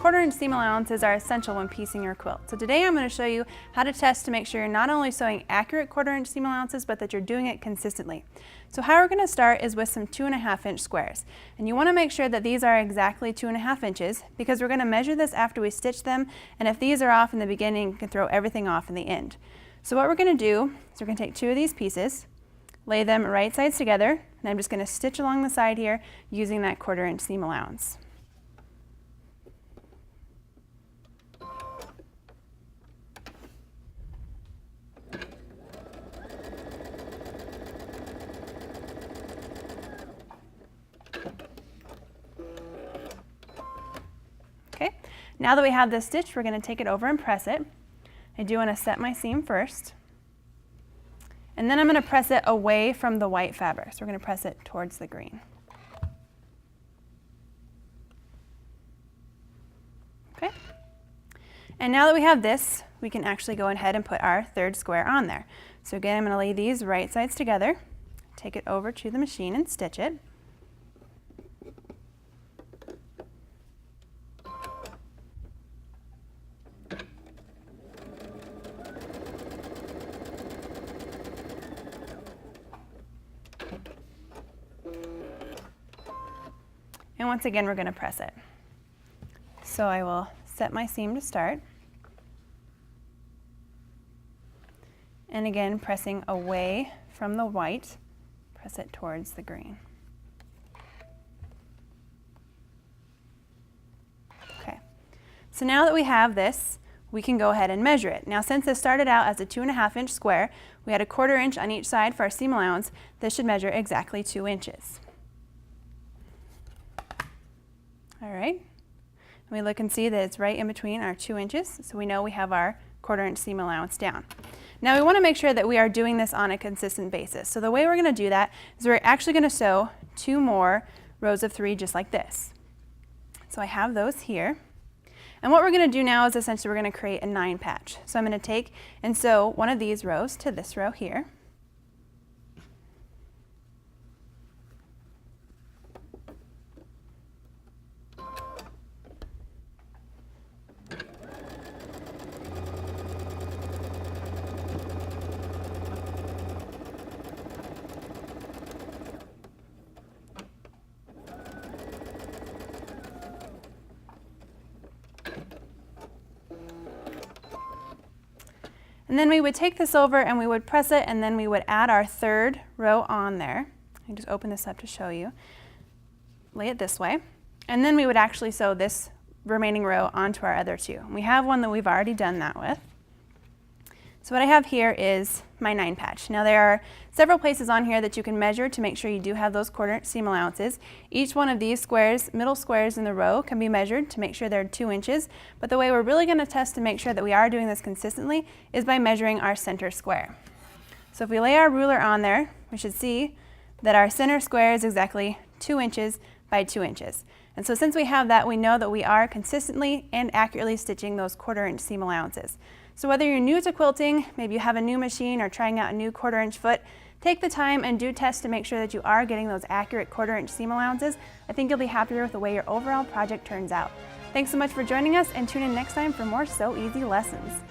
quarter-inch seam allowances are essential when piecing your quilt. So today I'm going to show you how to test to make sure you're not only sewing accurate quarter-inch seam allowances, but that you're doing it consistently. So how we're going to start is with some 2.5-inch squares. And you want to make sure that these are exactly 2.5 inches because we're going to measure this after we stitch them. And if these are off in the beginning, you can throw everything off in the end. So what we're going to do is we're going to take 2 of these pieces, lay them right sides together, and I'm just going to stitch along the side here using that quarter-inch seam allowance. Okay, now that we have this stitch, we're going to take it over and press it. I do want to set my seam first. And then I'm going to press it away from the white fabric. So we're going to press it towards the green. Okay. And now that we have this, we can actually go ahead and put our third square on there. So again, I'm going to lay these right sides together, take it over to the machine and stitch it. And once again, we're going to press it. So I will set my seam to start. And again, pressing away from the white, press it towards the green. Okay, so now that we have this, we can go ahead and measure it. Now, since this started out as a 2.5-inch square, we had a 1/4 inch on each side for our seam allowance. This should measure exactly 2 inches. All right, and we look and see that it's right in between our 2 inches, so we know we have our 1/4 inch seam allowance down. Now we want to make sure that we are doing this on a consistent basis. So the way we're going to do that is we're actually going to sew 2 more rows of 3 just like this. So I have those here. And what we're going to do now is essentially we're going to create a 9 patch. So I'm going to take and sew one of these rows to this row here. And then we would take this over and we would press it, and then we would add our 3rd row on there. I just open this up to show you. Lay it this way. And then we would actually sew this remaining row onto our other 2. We have one that we've already done that with. So what I have here is my 9 patch. Now there are several places on here that you can measure to make sure you do have those 1/4 inch seam allowances. Each one of these squares, middle squares in the row, can be measured to make sure they're 2 inches. But the way we're really going to test to make sure that we are doing this consistently is by measuring our center square. So if we lay our ruler on there, we should see that our center square is exactly 2 inches by 2 inches. And so since we have that, we know that we are consistently and accurately stitching those 1/4 inch seam allowances. So whether you're new to quilting, maybe you have a new machine or trying out a new 1/4 inch foot, take the time and do test to make sure that you are getting those accurate 1/4 inch seam allowances. I think you'll be happier with the way your overall project turns out. Thanks so much for joining us, and tune in next time for more Sew Easy lessons.